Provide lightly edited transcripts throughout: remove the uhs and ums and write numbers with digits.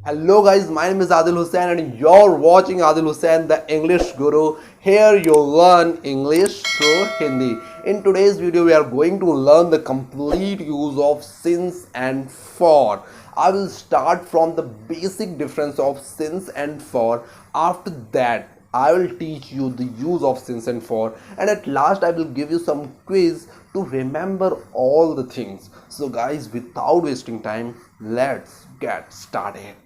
Hello guys, my name is Adil Hussain and you're watching Adil Hussain, the English Guru. Here you'll learn English through Hindi. In today's video, we are going to learn the complete use of since and for. I will start from the basic difference of since and for. After that, I will teach you the use of since and for, and at last I will give you some quiz to remember all the things. So guys, without wasting time, let's get started.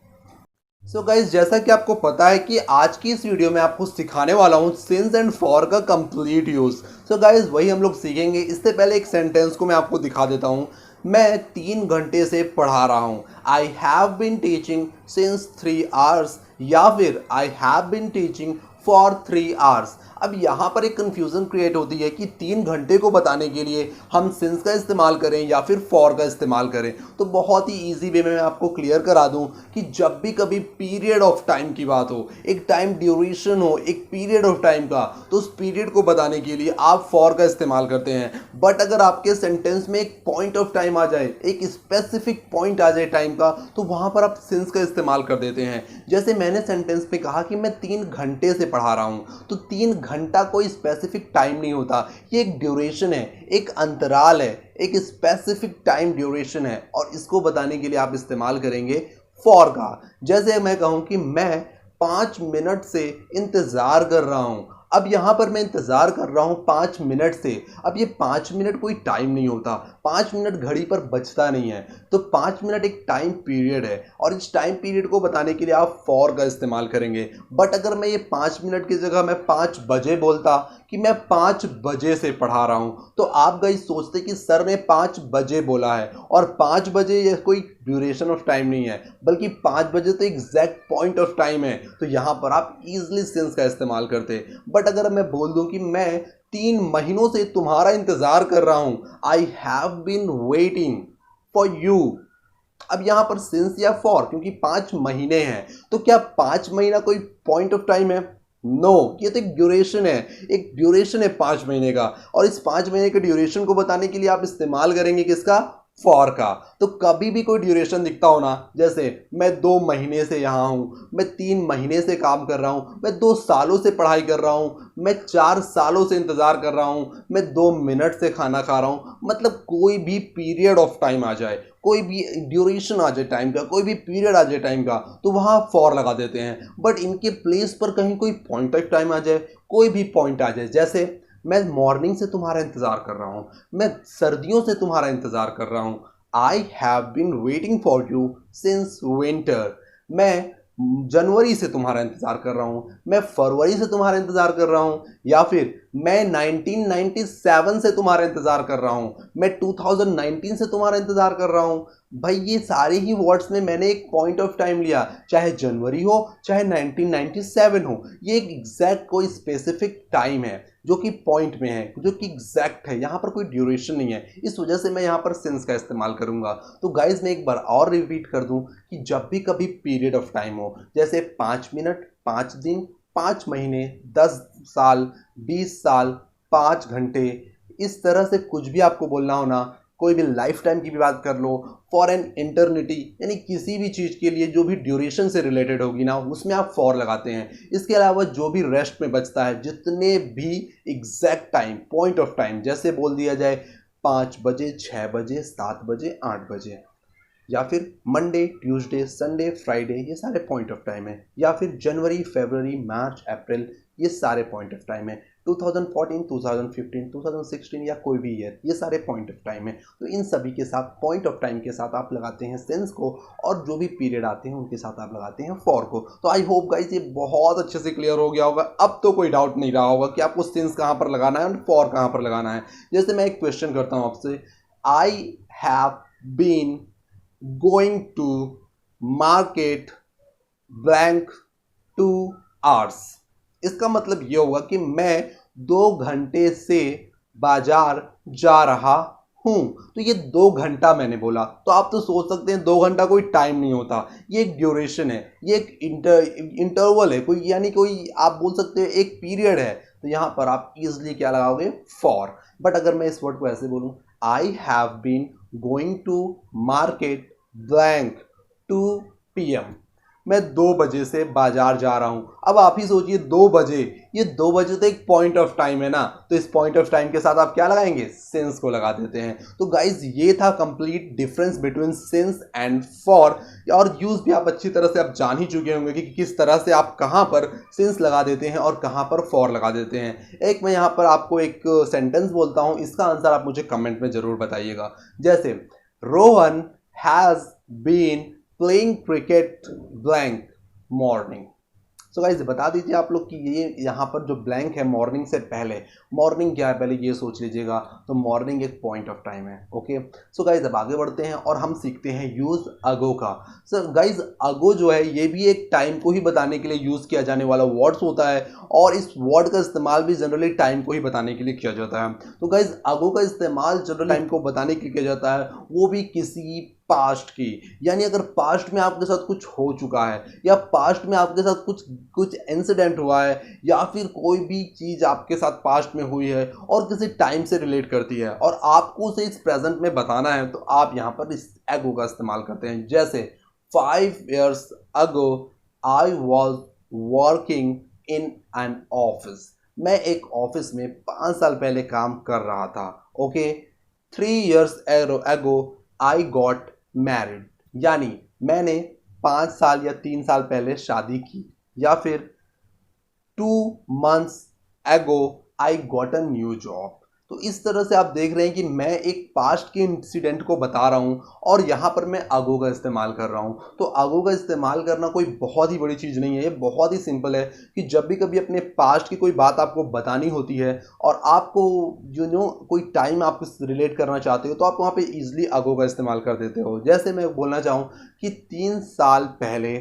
So guys जैसा कि आपको पता है कि आज की इस video में आपको सिखाने वाला हूँ सिंस एंड फॉर का कंप्लीट यूज़। सो गाइज वही हम लोग सीखेंगे। इससे पहले एक सेंटेंस को मैं आपको दिखा देता हूँ। मैं 3 घंटे से पढ़ा रहा हूँ। I have been teaching since 3 hours, या फिर I have been teaching for 3 hours. अब यहाँ पर एक कन्फ्यूज़न क्रिएट होती है कि 3 घंटे को बताने के लिए हम सिंस का इस्तेमाल करें या फिर फॉर का इस्तेमाल करें। तो बहुत ही ईजी वे में मैं आपको क्लियर करा दूं कि जब भी कभी पीरियड ऑफ टाइम की बात हो, एक टाइम ड्यूरेशन हो, एक पीरियड ऑफ टाइम का, तो उस पीरियड को बताने के लिए आप फॉर का इस्तेमाल करते हैं। बट अगर आपके सेंटेंस में एक पॉइंट ऑफ टाइम आ जाए, एक स्पेसिफिक पॉइंट आ जाए टाइम का, तो वहाँ पर आप सिंस का इस्तेमाल कर देते हैं। जैसे मैंने सेंटेंस में कहा कि मैं 3 घंटे से पढ़ा रहा हूँ, तो 3 घंटा कोई स्पेसिफिक टाइम नहीं होता, ये एक ड्यूरेशन है, एक अंतराल है, एक स्पेसिफिक टाइम ड्यूरेशन है, और इसको बताने के लिए आप इस्तेमाल करेंगे फॉर का। जैसे मैं कहूं कि मैं 5 मिनट से इंतज़ार कर रहा हूं। अब यहाँ पर मैं इंतज़ार कर रहा हूँ 5 मिनट से। अब ये 5 मिनट कोई टाइम नहीं होता, 5 मिनट घड़ी पर बचता नहीं है। तो 5 मिनट एक टाइम पीरियड है, और इस टाइम पीरियड को बताने के लिए आप फॉर का इस्तेमाल करेंगे। बट अगर मैं ये 5 मिनट की जगह मैं 5 बजे बोलता कि मैं 5 बजे से पढ़ा रहा हूँ, तो आप गाइस सोचते कि सर ने 5 बजे बोला है, और 5 बजे ये कोई ड्यूरेशन ऑफ टाइम नहीं है, बल्कि 5 बजे तो एग्जैक्ट पॉइंट ऑफ टाइम है। तो यहाँ पर आप इजीली सिंस का इस्तेमाल करते। बट अगर मैं बोल दूं कि मैं 3 महीनों से तुम्हारा इंतजार कर रहा हूं, I have been waiting for you. अब यहां पर सिंस या फॉर, क्योंकि 5 महीने हैं, तो क्या 5 महीना कोई पॉइंट ऑफ टाइम है? नो, ये तो एक ड्यूरेशन है। एक ड्यूरेशन है 5 महीने का, और इस 5 महीने के ड्यूरेशन को बताने के लिए आप इस्तेमाल करेंगे किसका? फॉर का। तो कभी भी कोई ड्यूरेशन दिखता हो ना, जैसे मैं 2 महीने से यहाँ हूँ, मैं 3 महीने से काम कर रहा हूँ, मैं 2 सालों से पढ़ाई कर रहा हूँ, मैं 4 सालों से इंतज़ार कर रहा हूँ, मैं 2 मिनट से खाना खा रहा हूँ, मतलब कोई भी पीरियड ऑफ टाइम आ जाए, कोई भी ड्यूरेशन आ जाए टाइम का, कोई भी पीरियड आ जाए टाइम का, तो वहाँ फॉर लगा देते हैं। बट इनके प्लेस पर कहीं कोई पॉइंट ऑफ टाइम आ जाए, कोई भी पॉइंट आ जाए, जैसे मैं मॉर्निंग से तुम्हारा इंतज़ार कर रहा हूँ, मैं सर्दियों से तुम्हारा इंतज़ार कर रहा हूँ। I have been waiting for you since winter. मैं जनवरी से तुम्हारा इंतज़ार कर रहा हूँ, मैं फरवरी से तुम्हारा इंतज़ार कर रहा हूँ, या फिर मैं 1997 से तुम्हारा इंतज़ार कर रहा हूँ, मैं 2019 से तुम्हारा इंतज़ार कर रहा हूँ। भाई ये सारे ही वर्ड्स में मैंने एक पॉइंट ऑफ टाइम लिया, चाहे जनवरी हो चाहे 1997 हो। ये एक एग्जैक्ट कोई स्पेसिफिक टाइम है जो कि पॉइंट में है, जो कि एग्जैक्ट है, यहाँ पर कोई ड्यूरेशन नहीं है। इस वजह से मैं यहाँ पर सिंस का इस्तेमाल करूँगा। तो गाइज मैं एक बार और रिपीट कर दूँ कि जब भी कभी पीरियड ऑफ टाइम हो, जैसे 5 मिनट, 5 दिन, 5 महीने, 10 साल, 20 साल, 5 घंटे, इस तरह से कुछ भी आपको बोलना हो ना, कोई भी लाइफ टाइम की भी बात कर लो, फॉर एन इंटरनिटी, यानी किसी भी चीज़ के लिए जो भी ड्यूरेशन से रिलेटेड होगी ना, उसमें आप फॉर लगाते हैं। इसके अलावा जो भी रेस्ट में बचता है, जितने भी exact time, point of time, जैसे बोल दिया जाए 5 बजे, 6 बजे, 7 बजे, 8 बजे, या फिर मंडे, ट्यूसडे, संडे, फ्राइडे, ये सारे पॉइंट ऑफ टाइम है, या फिर जनवरी, फरवरी, मार्च, अप्रैल, ये सारे पॉइंट ऑफ टाइम है। 2014, 2015, 2016 या कोई भी ईयर, ये सारे पॉइंट ऑफ टाइम है। तो इन सभी के साथ, पॉइंट ऑफ टाइम के साथ आप लगाते हैं सेंस को, और जो भी पीरियड आते हैं उनके साथ आप लगाते हैं फॉर को। तो आई होप गाइस ये बहुत अच्छे से क्लियर हो गया होगा। अब तो कोई डाउट नहीं रहा होगा कि आपको सेंस कहाँ पर लगाना है और फॉर कहाँ पर लगाना है। जैसे मैं एक क्वेश्चन करता हूँ आपसे, I have been going to market blank 2 hours. इसका मतलब ये होगा कि मैं 2 घंटे से बाजार जा रहा हूं। तो ये 2 घंटा मैंने बोला, तो आप तो सोच सकते हैं 2 घंटा कोई टाइम नहीं होता, ये एक ड्यूरेशन है, ये एक इंटरवल है, कोई यानी कोई आप बोल सकते हैं एक पीरियड है। तो यहां पर आप इजिली क्या लगाओगे? फॉर। बट अगर मैं इस वर्ड को ऐसे बोलूं, I have been going to market blank 2 PM, मैं 2 बजे से बाजार जा रहा हूं। अब आप ही सोचिए 2 बजे, ये 2 बजे तो एक पॉइंट ऑफ टाइम है ना, तो इस पॉइंट ऑफ टाइम के साथ आप क्या लगाएंगे, सिंस को लगा देते हैं। तो गाइज ये था complete difference between since and for, और यूज भी आप अच्छी तरह से आप जान ही चुके होंगे कि किस तरह से आप कहां पर सिंस लगा देते हैं और कहां पर फॉर लगा देते हैं। एक मैं यहां पर आपको एक सेंटेंस बोलता हूं, इसका आंसर आप मुझे कमेंट में जरूर बताइएगा। जैसे Rohan has been playing cricket blank morning. So guys बता दीजिए आप लोग कि ये यहाँ पर जो ब्लैंक है मॉर्निंग से पहले, मॉर्निंग क्या है पहले ये सोच लीजिएगा। तो मॉर्निंग एक पॉइंट ऑफ टाइम है। ओके, सो गाइज अब आगे बढ़ते हैं और हम सीखते हैं यूज अगो का। सर गाइज अगो जो है ये भी एक टाइम को ही बताने के लिए यूज किया जाने वाला वर्ड्स होता है, और इस वर्ड का इस्तेमाल भी जनरली टाइम को ही बताने के लिए किया जाता है। तो गाइज अगो का इस्तेमाल जनरली टाइम को बताने के लिए किया जाता है, वो भी किसी पास्ट की, यानी अगर पास्ट में आपके साथ कुछ हो चुका है, या पास्ट में आपके साथ कुछ इंसिडेंट हुआ है, या फिर कोई भी चीज़ आपके साथ पास्ट में हुई है और किसी टाइम से रिलेट करती है और आपको उसे इस प्रेजेंट में बताना है, तो आप यहाँ पर इस एगो का इस्तेमाल करते हैं। जैसे 5 years ago I was working in an office. मैं एक ऑफिस में 5 साल पहले काम कर रहा था। Okay, 3 years ago I got married, यानी मैंने 5 साल या 3 साल पहले शादी की। या फिर 2 months ago I got a new job. तो इस तरह से आप देख रहे हैं कि मैं एक पास्ट के इंसिडेंट को बता रहा हूं और यहां पर मैं अगो का इस्तेमाल कर रहा हूं। तो अगो का इस्तेमाल करना कोई बहुत ही बड़ी चीज़ नहीं है, ये बहुत ही सिंपल है कि जब भी कभी अपने पास्ट की कोई बात आपको बतानी होती है और आपको कोई टाइम आप रिलेट करना चाहते हो, तो आप वहां पे इजीली अगो का इस्तेमाल कर देते हो। जैसे मैं बोलना चाहूँ कि 3 साल पहले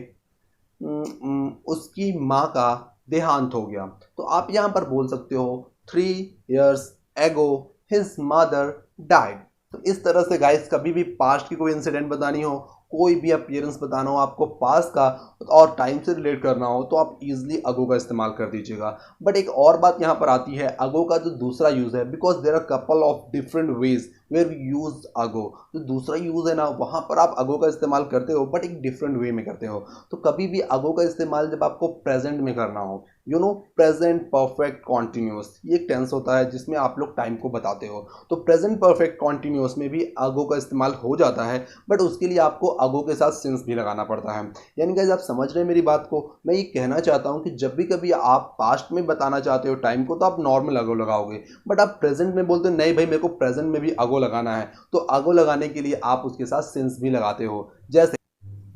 उसकी माँ का देहांत हो गया, तो आप यहाँ पर बोल सकते हो 3 years ago his mother died। तो इस तरह से गाइस कभी भी पास्ट की कोई इंसिडेंट बतानी हो, कोई भी अपीयरेंस बताना हो आपको पास्ट का और टाइम से रिलेट करना हो, तो आप इजीली अगो का इस्तेमाल कर दीजिएगा। बट एक और बात यहाँ पर आती है अगो का जो दूसरा यूज़ है, because there are couple of different ways where we use ago. तो दूसरा यूज़ है ना, वहाँ पर आप अगो का इस्तेमाल करते हो बट एक डिफरेंट वे में करते हो। तो कभी भी अगो का इस्तेमाल जब आपको प्रेजेंट में करना हो, प्रेजेंट परफेक्ट कॉन्टिन्यूस, ये एक टेंस होता है जिसमें आप लोग टाइम को बताते हो। तो प्रेजेंट परफेक्ट कॉन्टिन्यूस में भी अगो का इस्तेमाल हो जाता है, बट उसके लिए आपको अगो के साथ सिंस भी लगाना पड़ता है। यानी गाइस आप समझ रहे हैं मेरी बात को। मैं ये कहना चाहता हूँ कि जब भी कभी आप पास्ट में बताना चाहते हो टाइम को, तो आप नॉर्मल अगो लगाओगे, बट आप प्रेजेंट में बोलते हो नहीं भाई मेरे को प्रेजेंट में भी अगो लगाना है, तो अगो लगाने के लिए आप उसके साथ सिंस भी लगाते हो। जैसे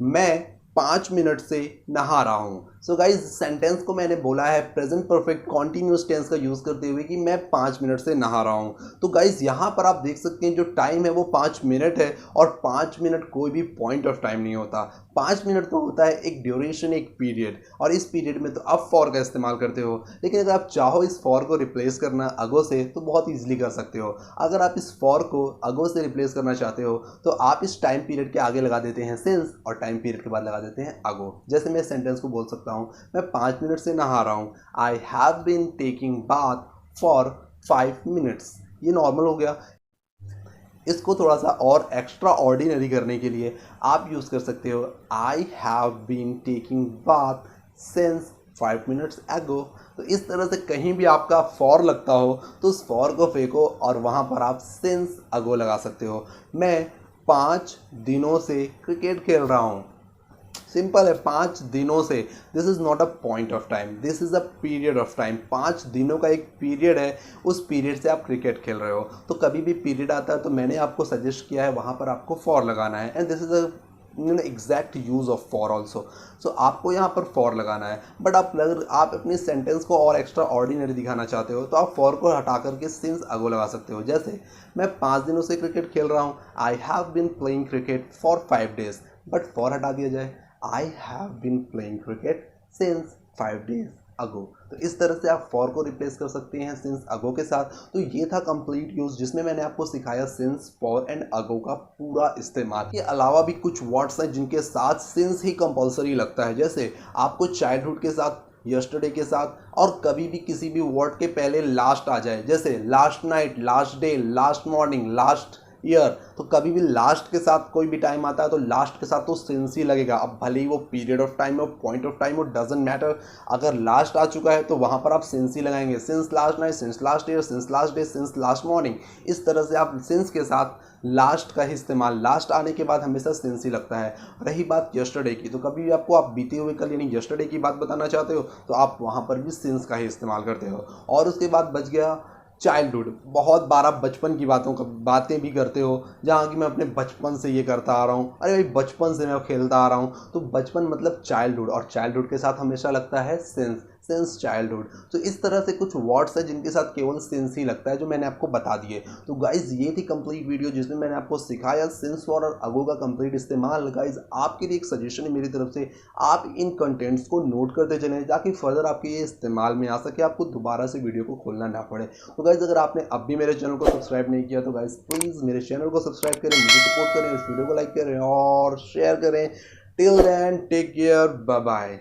मैं 5 मिनट से नहा रहा हूँ। सो गाइज सेंटेंस को मैंने बोला है प्रेजेंट परफेक्ट कॉन्टिन्यूस टेंस का यूज़ करते हुए कि मैं 5 मिनट से नहा रहा हूँ। तो गाइज यहाँ पर आप देख सकते हैं जो टाइम है वो 5 मिनट है, और 5 मिनट कोई भी पॉइंट ऑफ टाइम नहीं होता। 5 मिनट तो होता है एक ड्यूरेशन, एक पीरियड, और इस पीरियड में तो आप फॉर का इस्तेमाल करते हो। लेकिन अगर आप चाहो इस फॉर को रिप्लेस करना अगो से, तो बहुत ईजिली कर सकते हो। अगर आप इस फॉर को अगो से रिप्लेस करना चाहते हो, तो आप इस टाइम पीरियड के आगे लगा देते हैं सिंस, और टाइम पीरियड के बाद लगा देते हैं अगो। जैसे मैं सेंटेंस को बोल सकता हूँ, मैं 5 मिनट से नहा रहा हूँ। I have been taking bath for 5 minutes. ये नॉर्मल हो गया। इसको थोड़ा सा और एक्स्ट्रा ऑर्डिनरी करने के लिए आप यूज़ कर सकते हो I have been taking bath since 5 minutes ago. तो इस तरह से कहीं भी आपका फॉर लगता हो तो उस फॉर को फेंको और वहाँ पर आप सिंस अगो लगा सकते हो। मैं 5 दिनों से क्रिकेट खेल रहा हूँ। सिंपल है, 5 दिनों से। This is not a point of time, this is a period of time. 5 दिनों का एक पीरियड है, उस पीरियड से आप क्रिकेट खेल रहे हो। तो कभी भी पीरियड आता है तो मैंने आपको सजेस्ट किया है वहाँ पर आपको फॉर लगाना है, and this is a exact use of for also. So आपको यहाँ पर फॉर लगाना है। बट अगर आप अपने सेंटेंस को और एक्स्ट्रा ऑर्डिनरी दिखाना चाहते हो तो आप फॉर को हटा करके सिंस अगो लगा सकते हो। जैसे मैं 5 दिनों से क्रिकेट खेल रहा हूँ। I have been playing cricket for 5 days, but for हटा दिया जाए, I have been playing cricket since 5 days ago. तो इस तरह से आप फॉर को रिप्लेस कर सकते हैं सिंस अगो के साथ। तो ये था कंप्लीट यूज जिसमें मैंने आपको सिखाया सिंस, फॉर एंड अगो का पूरा इस्तेमाल। के अलावा भी कुछ वर्ड्स हैं जिनके साथ सिंस ही कंपलसरी लगता है। जैसे आपको चाइल्डहुड के साथ, यस्टरडे के साथ, और कभी भी किसी भी वर्ड के पहले लास्ट आ जाए, जैसे last night, last day, last morning, last year, तो कभी भी लास्ट के साथ कोई भी टाइम आता है तो लास्ट के साथ तो सिंस ही लगेगा। अब भले ही वो पीरियड ऑफ टाइम हो, पॉइंट ऑफ टाइम हो, डजंट मैटर, अगर लास्ट आ चुका है तो वहाँ पर आप सिंस ही लगाएंगे। Since last night, since last year, since last day, since last morning, इस तरह से आप सिंस के साथ लास्ट का ही इस्तेमाल, लास्ट आने के बाद हमेशा सिंस ही लगता है। रही बात यस्टरडे की, तो कभी भी आपको आप बीते हुए कल यानी यस्टरडे की बात बताना चाहते हो तो आप वहाँ पर भी सिंस का ही इस्तेमाल करते हो। और उसके बाद बच गया चाइल्डहुड। बहुत बार आप बचपन की बातें भी करते हो, जहाँ कि मैं अपने बचपन से ये करता आ रहा हूँ, अरे भाई बचपन से मैं खेलता आ रहा हूँ, तो बचपन मतलब चाइल्डहुड, और चाइल्डहुड के साथ हमेशा लगता है सिंस, सिंस चाइल्डहुड। तो इस तरह से कुछ वर्ड्स है जिनके साथ केवल सिंस ही लगता है, जो मैंने आपको बता दिए। तो गाइज ये थी कंप्लीट वीडियो जिसमें मैंने आपको सिखाया सिंस फॉर और अगो का कंप्लीट इस्तेमाल। गाइज आपके लिए एक सजेशन है मेरी तरफ से, आप इन कंटेंट्स को नोट करते चलें ताकि फर्दर आपके ये इस्तेमाल में आ सके, आपको दोबारा से वीडियो को खोलना ना पड़े। तो गाइज अगर आपने अब भी मेरे चैनल को सब्सक्राइब नहीं किया तो गाइज प्लीज़ मेरे चैनल को सब्सक्राइब करें, मुझे सपोर्ट करें, इस वीडियो को लाइक करें और शेयर करें। Till then take care, bye bye.